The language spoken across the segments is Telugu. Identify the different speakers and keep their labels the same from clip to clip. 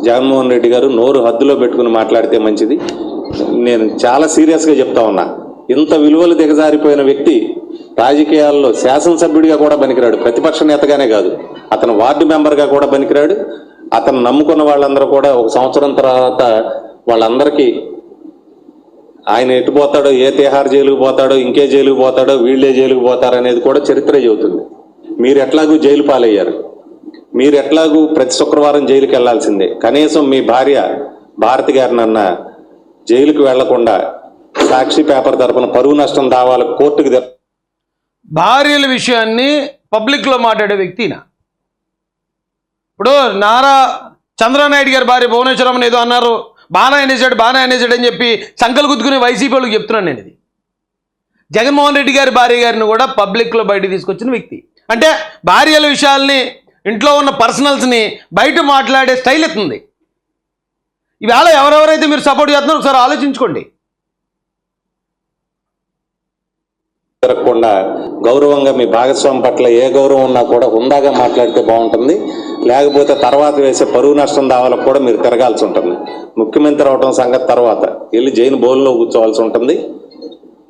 Speaker 1: జగన్మోహన్ రెడ్డి గారు నోరు హద్దులో పెట్టుకుని మాట్లాడితే మంచిది. నేను చాలా సీరియస్గా చెప్తా ఉన్నా. ఇంత విలువలు దిగజారిపోయిన వ్యక్తి రాజకీయాల్లో శాసనసభ్యుడిగా కూడా పనికిరాడు, ప్రతిపక్ష నేతగానే కాదు, అతను వార్డు మెంబర్గా కూడా పనికిరాడు. అతను నమ్ముకున్న వాళ్ళందరూ కూడా ఒక సంవత్సరం తర్వాత వాళ్ళందరికీ ఆయన ఎటు పోతాడో, ఏ తిహార్ జైలుకు పోతాడో, ఇంకే జైలుకు పోతాడో, వీళ్ళే జైలుకు పోతారనేది కూడా చరిత్ర చెబుతుంది. మీరు ఎట్లాగూ జైలు పాలయ్యారు, మీరు ఎట్లాగూ ప్రతి శుక్రవారం జైలుకి వెళ్లాల్సిందే. కనీసం మీ భార్య భారతి గారినన్నా జైలుకు వెళ్లకుండా సాక్షి పేపర్ తరపున పరువు నష్టం దావాలకు కోర్టుకు
Speaker 2: భార్యల విషయాన్ని పబ్లిక్లో మాట్లాడే వ్యక్తినా? ఇప్పుడు నారా చంద్రనాయుడు గారి భార్య భువనేశ్వరం ఏదో అన్నారు, బాగా అనేసాడు అని చెప్పి సంకలు గుద్దుకునే వైసీపీ వాళ్ళకి చెప్తున్నాను నేను. ఇది జగన్మోహన్ రెడ్డి గారి భార్య గారిని కూడా పబ్లిక్లో బయటకు తీసుకొచ్చిన వ్యక్తి. అంటే భార్యల విషయాల్ని, ఇంట్లో ఉన్న పర్సనల్స్ని బయట మాట్లాడే స్టైల్ ఎత్తుంది. ఇవాళ ఎవరెవరైతే మీరు సపోర్ట్ చేస్తున్నారో ఒకసారి ఆలోచించుకోండి.
Speaker 1: జరగకుండా గౌరవంగా మీ భాగస్వామి పట్ల ఏ గౌరవం ఉన్నా కూడా హుందాగా మాట్లాడితే బాగుంటుంది. లేకపోతే తర్వాత వేసే పరువు నష్టం దావాలకు కూడా మీరు తిరగాల్సి ఉంటుంది. ముఖ్యమంత్రి అవడం సంగతి తర్వాత వెళ్ళి జైలు బోన్లో కూర్చోవాల్సి ఉంటుంది.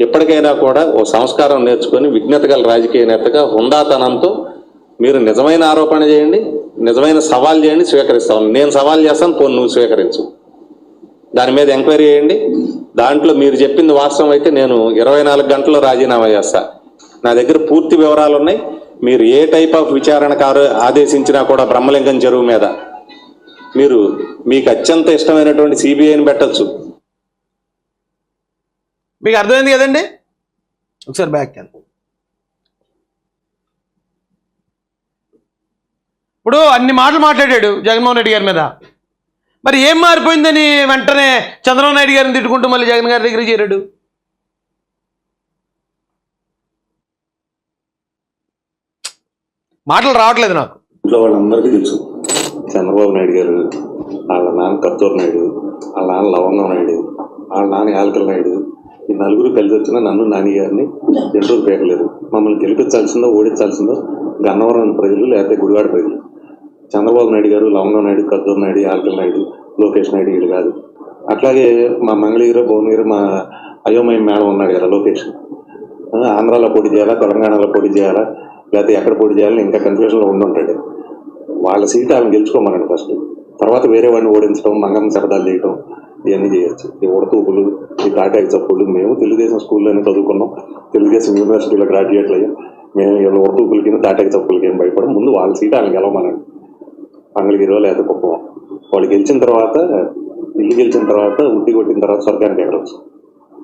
Speaker 1: ఎప్పటికైనా కూడా ఓ సంస్కారం నేర్చుకొని విజ్ఞత గల రాజకీయ నేతగా హుందాతనంతో మీరు నిజమైన ఆరోపణ చేయండి, నిజమైన సవాల్ చేయండి, స్వీకరిస్తాను. నేను సవాల్ చేస్తాను, పోను నువ్వు స్వీకరించు. దాని మీద ఎంక్వైరీ చేయండి. దాంట్లో మీరు చెప్పింది వాస్తవం అయితే నేను 24 గంటల్లో రాజీనామా చేస్తా. నా దగ్గర పూర్తి వివరాలు ఉన్నాయి. మీరు ఏ టైప్ ఆఫ్ విచారణకు ఆదేశించినా కూడా బ్రహ్మలింగం చెరువు మీద మీరు మీకు అత్యంత ఇష్టమైనటువంటి సిబిఐని పెట్టచ్చు.
Speaker 2: మీకు అర్థమైంది కదండి? ఒకసారి బ్యాక్ వెళ్ళి ఇప్పుడు అన్ని మాటలు మాట్లాడాడు జగన్మోహన్ రెడ్డి గారి మీద. మరి ఏం మారిపోయిందని వెంటనే చంద్రబాబు నాయుడు గారిని తిట్టుకుంటూ మళ్ళీ జగన్ గారి దగ్గర చేరాడు. మాటలు రావట్లేదు నాకు.
Speaker 1: ఇంట్లో వాళ్ళందరికీ తెలుసు చంద్రబాబు నాయుడు గారు, వాళ్ళ నాన్న కత్తూరు నాయుడు, వాళ్ళ నాన్న లవంగం నాయుడు, వాళ్ళ నాన్న యాలకల నాయుడు, ఈ నలుగురు కలిసి వచ్చిన నన్ను నాని గారిని ఎంటూరు పేకలేదు. మమ్మల్ని గెలిపించాల్సిందో ఓడించాల్సిందో గన్నవరం ప్రజలు లేకపోతే గుడివాడ ప్రజలు. చంద్రబాబు నాయుడు గారు, లవంగం నాయుడు, కత్తూరు నాయుడు, యాలకల నాయుడు, లోకేష్ నాయుడు వీళ్ళు కాదు. అట్లాగే మా మంగళగిరి, భువనగిరి మా అయోమయం మేడం ఉన్నాడు కదా లోకేష్, ఆంధ్రాలో పోటీ చేయాలా, తెలంగాణలో పోటీ చేయాలా, లేకపోతే ఎక్కడ పోటీ చేయాలని ఇంకా కన్ఫ్యూజన్లో ఉండుంటాడు. వాళ్ళ సీట్ వాళ్ళని గెలుచుకోమనండి ఫస్ట్. తర్వాత వేరే వాడిని ఓడించడం, మంగమ్మ శబ్దాలు చేయడం, ఇవన్నీ చేయొచ్చు. ఈ ఉడతూపులు, ఈ తాటాకి చప్పులు. మేము తెలుగుదేశం స్కూల్లోనే చదువుకున్నాం, తెలుగుదేశం యూనివర్సిటీలో గ్రాడ్యుయేట్లు అయ్యాం. మేము వీళ్ళ ఉడతూపులకి తాటాకి చప్పులకి ఏం భయపడం. ముందు వాళ్ళ సీట్ వాళ్ళని గెలవమనండి. మంగళగిరిలో లేకపోతే కుప్పం. వాళ్ళు గెలిచిన తర్వాత, ఇల్లు గెలిచిన తర్వాత, ఉట్టి కొట్టిన తర్వాత స్వర్గానికి ఎగరవచ్చు.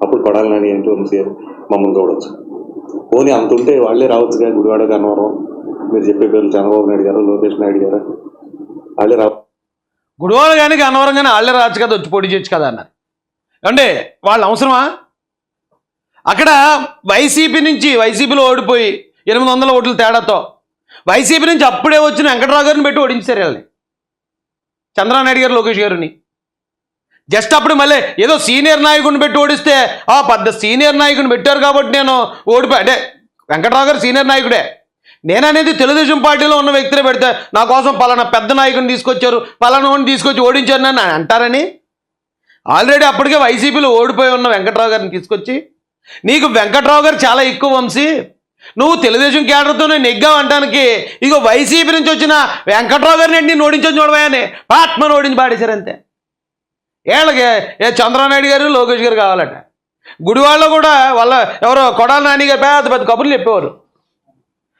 Speaker 1: అప్పుడు కొడాలి నాని ఏంటి వంశీ మమ్మల్ని చూడవచ్చు. పోనీ అంత ఉంటే వాళ్ళే రావచ్చుగా. గుడివాడ, గన్నవరం మీరు చెప్పే పేర్లు చంద్రబాబు నాయుడు గారు, లోకేష్ నాయుడు గారు వాళ్ళే రావు.
Speaker 2: గుడివాడ కానీ గన్నవరం కానీ వాళ్ళే రావచ్చు కదా, వచ్చి పోటీ చేయొచ్చు కదా అన్నారు. అంటే వాళ్ళు అవసరమా? అక్కడ వైసీపీలో ఓడిపోయి 800 ఓట్ల తేడాతో వైసీపీ నుంచి అప్పుడే వచ్చిన వెంకటరావు గారిని పెట్టి ఓడించారు వాళ్ళని, చంద్రబాబు నాయుడు గారు, లోకేష్ గారిని. జస్ట్ అప్పుడు మళ్ళీ ఏదో సీనియర్ నాయకుడిని పెట్టి ఓడిస్తే పెద్ద సీనియర్ నాయకుడిని పెట్టారు కాబట్టి నేను ఓడిపోయా అంటే వెంకటరావు గారు సీనియర్ నాయకుడే. నేననేది తెలుగుదేశం పార్టీలో ఉన్న వ్యక్తినే పెడితే నా కోసం పలానా పెద్ద నాయకుడిని తీసుకొచ్చారు, పలానా వాడిని తీసుకొచ్చి ఓడించారు నన్ను అంటారని. ఆల్రెడీ అప్పటికే వైసీపీలో ఓడిపోయి ఉన్న వెంకటరావు గారిని తీసుకొచ్చి, నీకు వెంకటరావు గారు చాలా ఎక్కువ వంశీ, నువ్వు తెలుగుదేశం కేడర్తోనే నెగ్గావు అంటానికి ఇగో వైసీపీ నుంచి వచ్చిన వెంకటరావు గారిని నేను ఓడించని చూడమని ఆత్మను ఓడించి పాడేశారు అంతే. వీళ్ళకి చంద్రబాబు నాయుడు గారు, లోకేష్ గారు కావాలట. గుడివాడలో కూడా వాళ్ళ ఎవరో కొడాలి నాని గారు పెద్ద పెద్ద కబుర్లు చెప్పేవారు.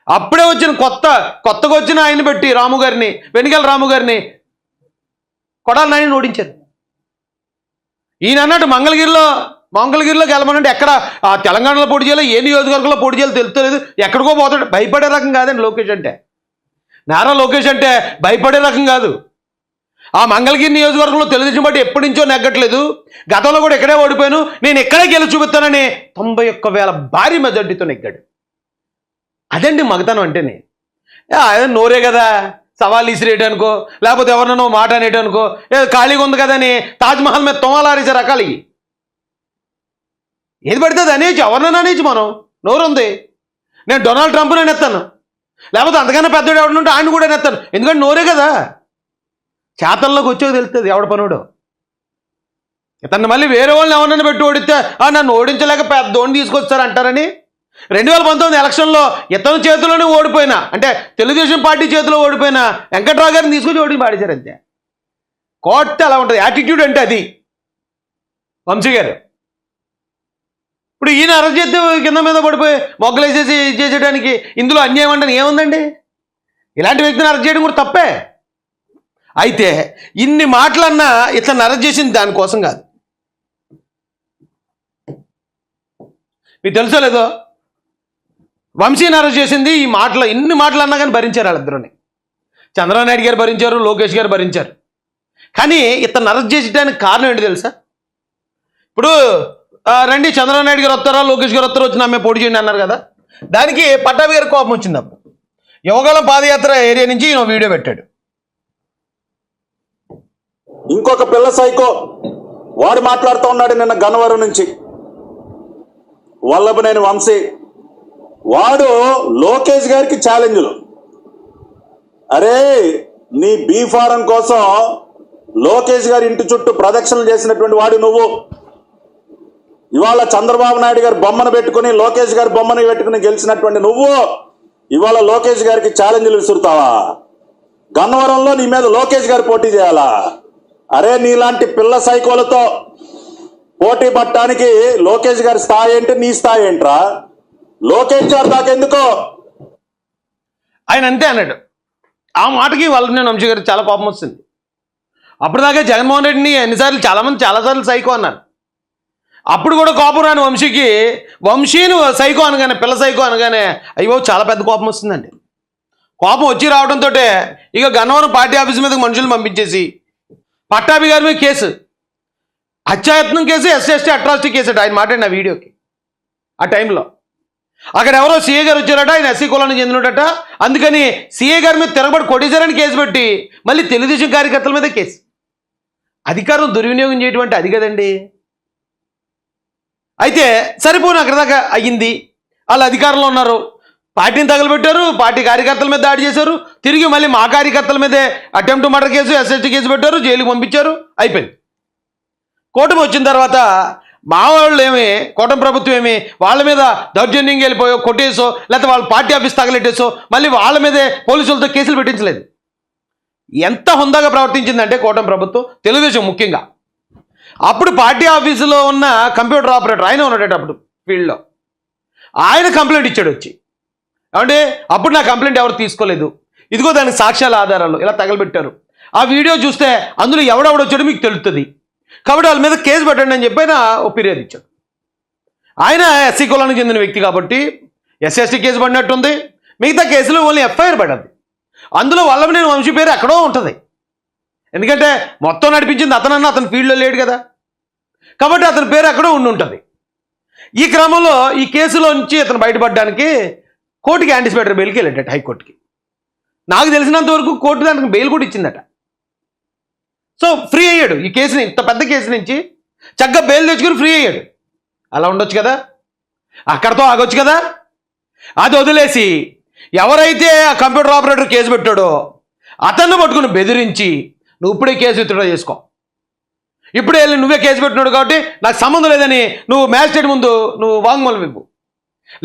Speaker 2: అప్పుడే వచ్చిన కొత్తగా వచ్చిన ఆయన పెట్టి రాము గారిని, వెనుగల రాము గారిని, కొడాలి నాని ఓడించారు. ఈయన అన్నట్టు మంగళగిరిలో గెలవనంటే ఎక్కడ తెలంగాణలో పోటీ చేయాలి, ఏ నియోజకవర్గంలో పోటీ చేయాలో తెలుస్తలేదు, ఎక్కడికో పోతాడు. భయపడే రకం కాదండి లోకేష్ అంటే. నారా లోకేష్ అంటే భయపడే రకం కాదు. ఆ మంగళగిరి నియోజకవర్గంలో తెలుగుదేశం పార్టీ ఎప్పటి నుంచో నెగ్గట్లేదు, గతంలో కూడా ఇక్కడే ఓడిపోయాను, నేను ఇక్కడే గెలిచి చూపిస్తానని 91,000 భారీ మెజార్టీతో నెగ్గాడు. అదండి మగతనం అంటేనే. నోరే కదా సవాల్ ఇసిరేయడానికో, లేకపోతే ఎవరినో మాట అనేటానికో, ఖాళీగా ఉంది కదా అని తాజ్మహల్ మీద తొమాలారేసే రకాలు ఇవి. ఏది పడితే అది అనేసి, ఎవరినైనా అనేసి. మనం నోరుంది. నేను డొనాల్డ్ ట్రంప్ని నెత్తాను, లేకపోతే అంతకన్నా పెద్దోడు ఎవరినుంటే ఆయన కూడా నెత్తాను. ఎందుకంటే నోరే కదా. చేతల్లోకి వచ్చేది తెలుస్తుంది ఎవడ పనుడు. ఇతన్ని మళ్ళీ వేరే వాళ్ళని ఎవరినైనా పెట్టి ఓడితే నన్ను ఓడించలేక పెద్దోడిని తీసుకొచ్చారు అంటారని 2019 ఎలక్షన్లో ఇతని చేతిలోనే ఓడిపోయినా, అంటే తెలుగుదేశం పార్టీ చేతిలో ఓడిపోయిన వెంకట్రావు గారిని తీసుకొచ్చి ఓడి పాడేశారు అంతే. కోర్టు అలా ఉంటుంది, యాటిట్యూడ్ అంటే అది వంశీ గారు. ఇప్పుడు ఈయన అరెస్ట్ చేస్తే కింద మీద పడిపోయి మొగ్గలేసేసి చేసేయడానికి ఇందులో అన్యాయం అంటే ఏముందండి? ఇలాంటి వ్యక్తిని అరెస్ట్ చేయడం కూడా తప్పే. అయితే ఇన్ని మాటలన్నా ఇతను అరెస్ట్ చేసింది దానికోసం కాదు. మీకు తెలుసో లేదో, వంశీని అరెస్ట్ చేసింది ఈ మాటలు, ఇన్ని మాటలు అన్నా కానీ భరించారు వాళ్ళిద్దరుని. చంద్రబాబు నాయుడు గారు భరించారు, లోకేష్ గారు భరించారు. కానీ ఇతను అరెస్ట్ చేసేటానికి కారణం ఏంటి తెలుసా? ఇప్పుడు రండి చంద్రబాబు నాయుడు గారు వస్తారా, లోకేష్ గారు వస్తారా, వచ్చి నమ్మే పోటీ చేయండి అన్నారు కదా. దానికి పట్టాభి గారి కోపం వచ్చింది. అప్పుడు యువగలం పాదయాత్ర ఏరియా నుంచి ఈయన వీడియో పెట్టాడు.
Speaker 3: ఇంకొక పిల్ల సైకో వాడు మాట్లాడుతూ ఉన్నాడు నిన్న గన్నవరం నుంచి, వల్లభనేని వంశీ. వాడు లోకేష్ గారికి ఛాలెంజ్లు. అరే నీ బీ ఫారం కోసం లోకేష్ గారి ఇంటి చుట్టూ ప్రదక్షిణలు చేసినటువంటి వాడు నువ్వు. ఇవాళ చంద్రబాబు నాయుడు గారి బొమ్మను పెట్టుకుని, లోకేష్ గారి బొమ్మను పెట్టుకుని గెలిచినటువంటి నువ్వు ఇవాళ లోకేష్ గారికి ఛాలెంజ్లు విసురుతావా? గన్నవరంలో నీ మీద లోకేష్ గారు పోటీ చేయాలా? అరే నీలాంటి పిల్ల సైకోలతో పోటీ పట్టడానికి లోకేష్ గారి స్థాయి ఏంటి, నీ స్థాయి ఏంట్రా? లోకేష్ గారు దాకెందుకో.
Speaker 2: ఆయన అంతే అన్నాడు. ఆ మాటకి వల్లభనేని వంశీ గారికి చాలా కోపం వస్తుంది. అప్పటిదాకా జగన్మోహన్ రెడ్డిని ఎన్నిసార్లు చాలామంది చాలాసార్లు సైకో అన్నారు. అప్పుడు కూడా కోపం రాని వంశీకి, వంశీని సైకో అనగానే, పిల్ల సైకో అనగానే అయ్యో చాలా పెద్ద కోపం వస్తుందండి. కోపం వచ్చి రావడంతో ఇక గన్నవరం పార్టీ ఆఫీస్ మీదకి మనుషులు పంపించేసి పట్టాభి గారి మీద కేసు, హత్యాయత్నం కేసు, ఎస్సీ అట్రాసిటీ కేసు అట. ఆయన మాట్లాడిన వీడియోకి ఆ టైంలో అక్కడ ఎవరో సీఏ గారు వచ్చారట, ఆయన ఎస్సీ కులానికి చెందినట. అందుకని సీఏ గారి మీద తిరగబడి కొట్టేశారని కేసు పెట్టి మళ్ళీ తెలుగుదేశం కార్యకర్తల మీద కేసు. అధికారం దుర్వినియోగం చేయటువంటి అది కదండి. అయితే సరిపోను అక్కడ దాకా అయ్యింది. వాళ్ళు అధికారంలో ఉన్నారు, పార్టీని తగలబెట్టారు, పార్టీ కార్యకర్తల మీద దాడి చేశారు, తిరిగి మళ్ళీ మా కార్యకర్తల మీదే attempt murder case, SST case పెట్టారు, జైలుకి పంపించారు, అయిపోయింది. కూటమి వచ్చిన తర్వాత మా వాళ్ళు ఏమి, కూటమి ప్రభుత్వం ఏమి వాళ్ళ మీద దౌర్జన్యంగా వెళ్ళిపోయో కొట్టేసో, లేకపోతే వాళ్ళ పార్టీ ఆఫీస్ తగలెట్టేసో మళ్ళీ వాళ్ళ మీదే పోలీసులతో కేసులు పెట్టించలేదు. ఎంత హుందాగా ప్రవర్తించిందంటే కూటమి ప్రభుత్వం, తెలుగుదేశం ముఖ్యంగా. అప్పుడు పార్టీ ఆఫీసులో ఉన్న కంప్యూటర్ ఆపరేటర్ ఆయన ఉన్నాడట అప్పుడు ఫీల్డ్లో, ఆయన కంప్లైంట్ ఇచ్చాడు వచ్చి, ఏమంటే అప్పుడు నా కంప్లైంట్ ఎవరు తీసుకోలేదు, ఇదిగో దానికి సాక్ష్యాల ఆధారాలు ఇలా తగలబెట్టారు, ఆ వీడియో చూస్తే అందులో ఎవడెవడొచ్చాడో మీకు తెలుస్తుంది, కాబట్టి వాళ్ళ మీద కేసు పెట్టండి అని చెప్పి ఆయన ఓ ఫిర్యాదు ఇచ్చాడు. ఆయన ఎస్సీ కులానికి చెందిన వ్యక్తి కాబట్టి ఎస్సీ కేసు పడినట్టుంది, మిగతా కేసులు ఓన్లీ ఎఫ్ఐఆర్ పడ్డది. అందులో వల్లభనేని వంశీ పేరు ఎక్కడో ఉంటుంది, ఎందుకంటే మొత్తం నడిపించింది అతనన్నా, అతని ఫీల్డ్లో లేడు కదా, కాబట్టి అతని పేరు ఎక్కడో ఉండి ఉంటుంది. ఈ క్రమంలో ఈ కేసులో నుంచి అతను బయటపడడానికి కోర్టుకి యాంటిసిపేటరీ బెయిల్కి వెళ్ళాడట, హైకోర్టుకి. నాకు తెలిసినంత వరకు కోర్టు దానికి బెయిల్ కూడా ఇచ్చిందట. సో ఫ్రీ అయ్యాడు. ఈ కేసుని, ఇంత పెద్ద కేసు నుంచి చక్కగా బెయిల్ తెచ్చుకుని ఫ్రీ అయ్యాడు. అలా ఉండొచ్చు కదా, అక్కడతో ఆగొచ్చు కదా. అది వదిలేసి ఎవరైతే ఆ కంప్యూటర్ ఆపరేటర్ కేసు పెట్టాడో అతన్ని పట్టుకుని బెదిరించి నువ్వు ఇప్పుడే కేసు విత్డ్రా చేసుకో, ఇప్పుడే వెళ్ళి నువ్వే కేసు పెట్టినాడు కాబట్టి నాకు సంబంధం లేదని నువ్వు మ్యాజిస్ట్రేట్ ముందు నువ్వు వాంగ్మూలం ఇవ్వు,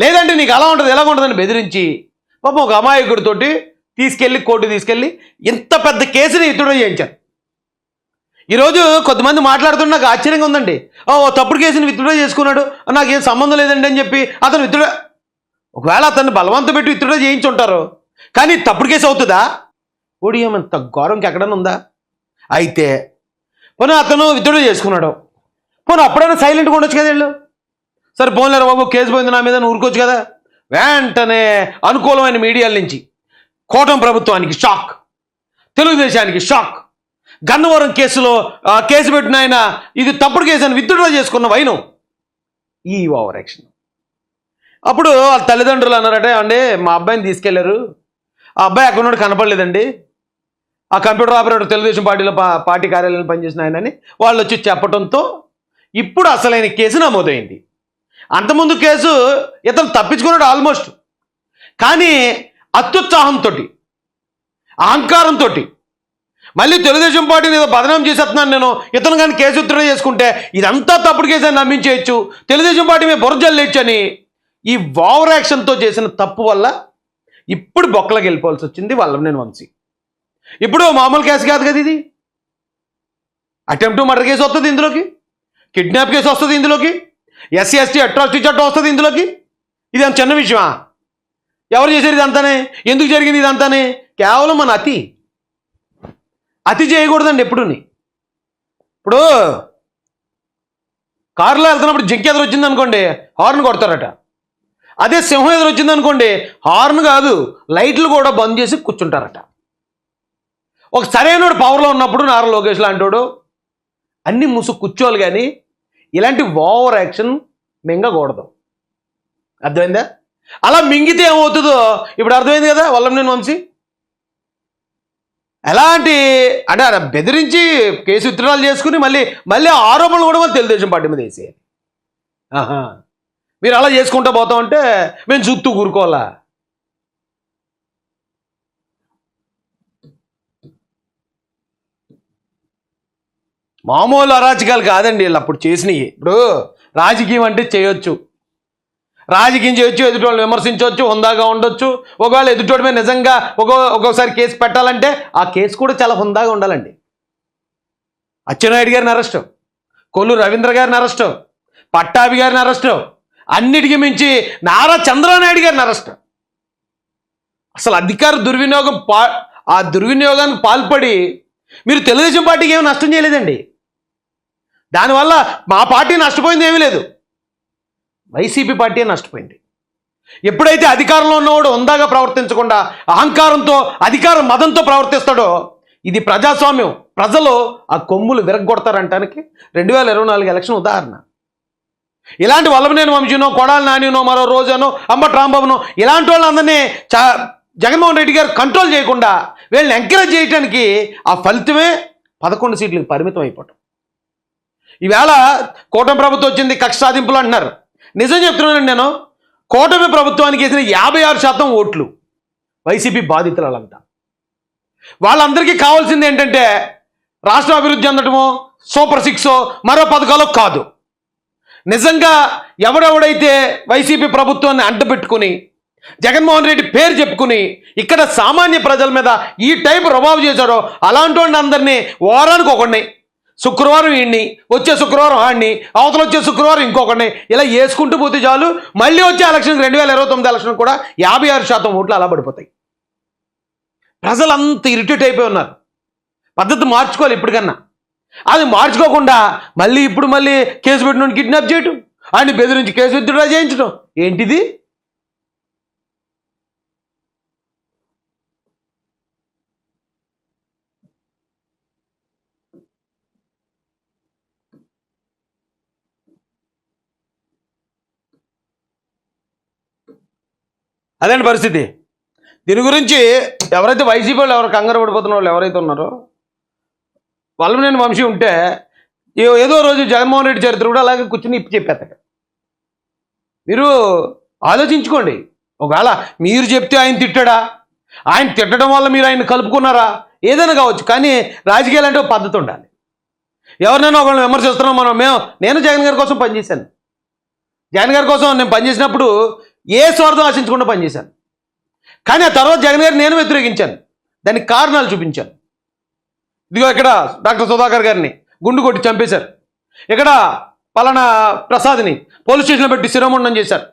Speaker 2: లేదంటే నీకు అలా ఉంటుంది ఎలా ఉంటుందని బెదిరించి పాపం ఒక అమాయకుడితోటి తీసుకెళ్ళి కోర్టు తీసుకెళ్ళి ఇంత పెద్ద కేసుని విత్డ్రా చేయించారు. ఈరోజు కొంతమంది మాట్లాడుతున్న నాకు ఆశ్చర్యంగా ఉందండి. ఓ తప్పుడు కేసుని విత్డ్రా చేసుకున్నాడు, నాకేం సంబంధం లేదండి అని చెప్పి అతను విత్డ్రా, ఒకవేళ అతన్ని బలవంతం పెట్టి విత్డ్రా చేయించుంటారు, కానీ తప్పుడు కేసు అవుతుందా? ఓడియమంత ఘోరంకి ఎక్కడన్నా ఉందా? అయితే పోనీ అతను విత్డ్రా చేసుకున్నాడు, పోనీ అప్పుడైనా సైలెంట్గా ఉండొచ్చు కదా వీళ్ళు. సరే పోన్లేరు బాబు కేసు పోయింది నా మీద ఊరుకోవచ్చు కదా. వెంటనే అనుకూలమైన మీడియాల నుంచి కూటమి ప్రభుత్వానికి షాక్, తెలుగుదేశానికి షాక్. గన్నవరం కేసులో కేసు పెట్టిన ఆయన ఇది తప్పుడు కేసు అని విత్డ్రా చేసుకున్న వైనం, ఈ ఓవర్ యాక్షన్. అప్పుడు వాళ్ళ తల్లిదండ్రులు అన్నారట, అండి మా అబ్బాయిని తీసుకెళ్లారు, ఆ అబ్బాయి అక్కడ నుండి కనపడలేదండి, ఆ కంప్యూటర్ ఆపరేటర్ తెలుగుదేశం పార్టీలో పార్టీ కార్యాలయంలో పనిచేసిన ఆయన అని వాళ్ళు వచ్చి చెప్పడంతో ఇప్పుడు అసలైన కేసు నమోదైంది. అంతకుముందు కేసు ఇతను తప్పించుకున్నాడు ఆల్మోస్ట్, కానీ అత్యుత్సాహంతో, అహంకారంతో మళ్ళీ తెలుగుదేశం పార్టీని ఏదో బదనాం చేసేస్తున్నాను నేను, ఇతను కానీ కేసు విత్డ్రా చేసుకుంటే ఇదంతా తప్పుడు కేసు అని నమ్మించేయచ్చు, తెలుగుదేశం పార్టీ మీద బురజల్లేయచ్చు అని ఈ ఓవర్ యాక్షన్తో చేసిన తప్పు వల్ల ఇప్పుడు బొక్కలకు వెళ్ళిపోవాల్సి వచ్చింది వల్లభనేని వంశీ. ఇప్పుడు మామూలు కేసు కాదు కదా ఇది, అటెంప్ట్ మర్డర్ కేసు వస్తుంది ఇందులోకి, కిడ్నాప్ కేసు వస్తుంది ఇందులోకి, ఎస్సీ ఎస్టీ అట్రాసిటీ చట్టం వస్తుంది ఇందులోకి. ఇది అంత చిన్న విషయమా? ఎవరు చేశారు ఇదంతానే? ఎందుకు జరిగింది ఇదంతానే? కేవలం మన అతి చేయకూడదండి ఎప్పుడుని. ఇప్పుడు కారులో వెళ్తున్నప్పుడు జింక ఎదురు వచ్చింది అనుకోండి హార్న్ కొడతారట, అదే సింహం ఎదురు వచ్చింది అనుకోండి హార్న్ కాదు లైట్లు కూడా బంద్ చేసి కూర్చుంటారట. ఒక సరైనడు పవర్లో ఉన్నప్పుడు నారా లోకేష్ లాంటోడు అన్ని ముసుగు కూర్చోవాలి, కానీ ఇలాంటి ఓవర్ యాక్షన్ మింగకూడదు. అర్థమైందా? అలా మింగితే ఏమవుతుందో ఇప్పుడు అర్థమైంది కదా వల్లభనేని వంశీ. ఎలాంటి అంటే బెదిరించి కేసు విత్డ్రాల్ చేసుకుని మళ్ళీ ఆరోపణలు కూడా మళ్ళీ తెలుగుదేశం పార్టీ మీద వేసేయాలి. మీరు అలా చేసుకుంటూ పోతామంటే మేము చూస్తూ కూరుకోవాలా? మామూలు అరాచకాలు కాదండి వీళ్ళు అప్పుడు చేసినవి. ఇప్పుడు రాజకీయం అంటే చేయొచ్చు, రాజకీయం చేయొచ్చు, ఎదుటోళ్ళు విమర్శించవచ్చు, హుందాగా ఉండొచ్చు. ఒకవేళ ఎదుటోడి మీద నిజంగా ఒక్కొక్కసారి కేసు పెట్టాలంటే ఆ కేసు కూడా చాలా హుందాగా ఉండాలండి. అచ్చెన్నాయుడు గారిని అరెస్టు, కొల్లు రవీంద్ర గారిని అరెస్టు, పట్టాభి గారిని అరెస్టు, అన్నిటికీ మించి నారా చంద్రనాయుడు గారిని అరెస్టు. అసలు అధికార దుర్వినియోగం ఆ దుర్వినియోగానికి పాల్పడి మీరు తెలుగుదేశం పార్టీకి ఏమి నష్టం చేయలేదండి. దానివల్ల మా పార్టీ నష్టపోయింది ఏమీ లేదు, వైసీపీ పార్టీ నష్టపోయింది. ఎప్పుడైతే అధికారంలో ఉన్నవాడు హుందాగా ప్రవర్తించకుండా అహంకారంతో అధికార మదంతో ప్రవర్తిస్తాడో ఇది ప్రజాస్వామ్యం, ప్రజలు ఆ కొమ్ములు విరగొడతారంటానికి 2024 ఎలక్షన్ ఉదాహరణ. ఇలాంటి వల్లభనేని వంశీనో, కొడాలి నానినో, మరో రోజానో, అంబటి రాంబాబునో ఇలాంటి వాళ్ళందరినీ జగన్మోహన్ రెడ్డి గారు కంట్రోల్ చేయకుండా వీళ్ళని ఎంకరేజ్ చేయడానికి ఆ ఫలితమే 11 సీట్లకు పరిమితం అయిపోవటం. ఈవేళ కూటమి ప్రభుత్వం వచ్చింది, కక్ష సాధింపులు అంటున్నారు. నిజం చెప్తున్నానండి నేను, కూటమి ప్రభుత్వానికి వేసిన 56% ఓట్లు వైసీపీ బాధితులు. వాళ్ళంతా వాళ్ళందరికీ కావాల్సింది ఏంటంటే రాష్ట్ర అభివృద్ధి చెందటమో, సూపర్ 6 మరో పథకాలు కాదు. నిజంగా ఎవడెవడైతే వైసీపీ ప్రభుత్వాన్ని అడ్డపెట్టుకుని జగన్మోహన్ రెడ్డి పేరు చెప్పుకుని ఇక్కడ సామాన్య ప్రజల మీద ఈ టైపు రుబాబు చేశాడో అలాంటి వాడిని అందరినీ వారానికి ఒకడిని, శుక్రవారం ఈయన్ని, వచ్చే శుక్రవారం ఆడిని, అవతల వచ్చే శుక్రవారం ఇంకొకడిని, ఇలా వేసుకుంటూ పోతే చాలు మళ్ళీ వచ్చే ఎలక్షన్ 2029 ఎలక్షన్ కూడా 56% ఓట్లు అలా పడిపోతాయి. ప్రజలు అంత ఇరిటేట్ అయిపోయి ఉన్నారు. పద్ధతి మార్చుకోవాలి ఇప్పటికన్నా. అది మార్చుకోకుండా మళ్ళీ కేసు పెట్టిన కిడ్నాప్ చేయటం, ఆయన బెదిరించి కేసు విత్డ్రా చేయించడం ఏంటిది? అదేంటి పరిస్థితి. దీని గురించి ఎవరైతే వైసీపీ వాళ్ళు ఎవరు కంగారు పడిపోతున్న వాళ్ళు ఎవరైతే ఉన్నారో వల్లభనేని వంశీ ఉంటే ఏదో రోజు జగన్మోహన్ రెడ్డి చరిత్ర కూడా అలాగే కూర్చుని ఇప్పి చెప్పేస్తాడు. మీరు ఆలోచించుకోండి. ఒకవేళ మీరు చెప్తే ఆయన తిట్టాడా, ఆయన తిట్టడం వల్ల మీరు ఆయన కలుపుకున్నారా, ఏదైనా కావచ్చు, కానీ రాజకీయాలు అంటే ఒక పద్ధతి ఉండాలి. ఎవరినైనా ఒకళ్ళని విమర్శిస్తున్నాం నేను జగన్ గారి కోసం పనిచేశాను. జగన్ గారి కోసం నేను పనిచేసినప్పుడు ఏ స్వార్థం ఆశించకుండా పనిచేశాను. కానీ ఆ తర్వాత జగన్ గారిని నేను వ్యతిరేకించాను, దానికి కారణాలు చూపించాను. ఇదిగో ఇక్కడ డాక్టర్ సుధాకర్ గారిని గుండు కొట్టి చంపేశారు, ఇక్కడ పలానా ప్రసాద్ని పోలీస్ స్టేషన్లో పెట్టి శిరోమండనం చేశారు,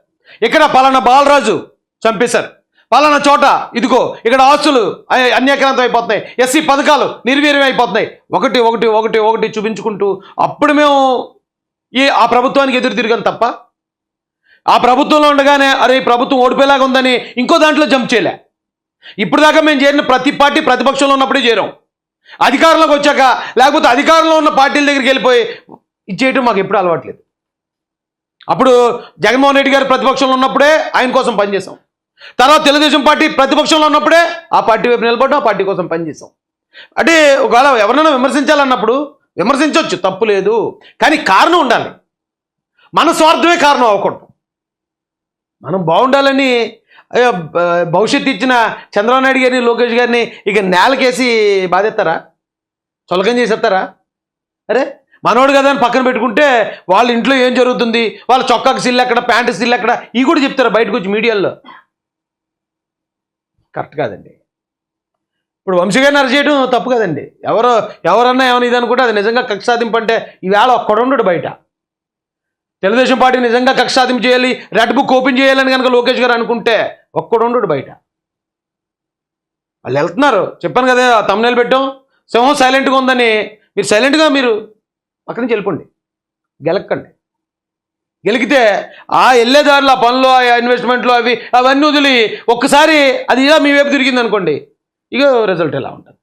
Speaker 2: ఇక్కడ పలానా బాలరాజు చంపేశారు, పలానా చోట ఇదిగో ఇక్కడ ఆస్తులు అన్యాక్రాంతం అయిపోతున్నాయి, ఎస్సీ పథకాలు నిర్వీర్యం అయిపోతున్నాయి, ఒకటి ఒకటి ఒకటి ఒకటి చూపించుకుంటూ అప్పుడు మేము ఆ ప్రభుత్వానికి ఎదురు తిరిగాం తప్ప ఆ ప్రభుత్వంలో ఉండగానే అరే ఈ ప్రభుత్వం ఓడిపోయేలాగా ఉందని ఇంకో దాంట్లో జంప్ చేయలే. ఇప్పుడు దాకా మేము చేరిన ప్రతి పార్టీ ప్రతిపక్షంలో ఉన్నప్పుడే చేరాం. అధికారంలోకి వచ్చాక లేకపోతే అధికారంలో ఉన్న పార్టీల దగ్గరికి వెళ్ళిపోయి ఇచ్చేయటం మాకు ఎప్పుడు అలవాట్లేదు. అప్పుడు జగన్మోహన్ రెడ్డి గారు ప్రతిపక్షంలో ఉన్నప్పుడే ఆయన కోసం పనిచేసాం. తర్వాత తెలుగుదేశం పార్టీ ప్రతిపక్షంలో ఉన్నప్పుడే ఆ పార్టీ వైపు నిలబడ్డాం, ఆ పార్టీ కోసం పనిచేసాం. అంటే ఒకవేళ ఎవరైనా విమర్శించాలన్నప్పుడు విమర్శించవచ్చు, తప్పు లేదు, కానీ కారణం ఉండాలి. మన స్వార్థమే కారణం అవ్వకూడదు. మనం బాగుండాలని భవిష్యత్తు ఇచ్చిన చంద్రబాబు నాయుడు గారిని, లోకేష్ గారిని ఇక నేలకేసి బాధెత్తారా? చులకం చేసేస్తారా? అరే మనోడు కదా అని పక్కన పెట్టుకుంటే వాళ్ళ ఇంట్లో ఏం జరుగుతుంది, వాళ్ళ చొక్కాకి సిల్లు ఎక్కడ, ప్యాంటు సిల్లు ఎక్కడ, ఇవి కూడా చెప్తారా బయటకు వచ్చి మీడియాలో? కరెక్ట్ కాదండి. ఇప్పుడు వంశీగారిని అరెస్ట్ చేయడం తప్పు కదండి. ఎవరన్నా ఏమైనా ఇది అనుకుంటే అది నిజంగా కక్ష సాధింపు అంటే ఈవేళ ఒక్కడుండడు బయట. తెలుగుదేశం పార్టీ నిజంగా కక్ష సాధింపు చేయాలి, రెడ్ బుక్ ఓపెన్ చేయాలని కనుక లోకేష్ గారు అనుకుంటే ఒక్కడుండడు బయట. వాళ్ళు వెళ్తున్నారు, చెప్పాను కదా తమ్మునేలు పెట్టాం, సింహం సైలెంట్గా ఉందని. మీరు సైలెంట్గా మీరు అక్కడి నుంచి వెళ్ళిపోండి, గెలక్కండి. గెలికితే ఆ వెళ్ళేదారులు, ఆ పనులు, ఆ ఇన్వెస్ట్మెంట్లు అవన్నీ వదిలి ఒక్కసారి అది ఇలా మీ వైపు తిరిగింది అనుకోండి, ఇక రిజల్ట్ ఎలా ఉంటుంది.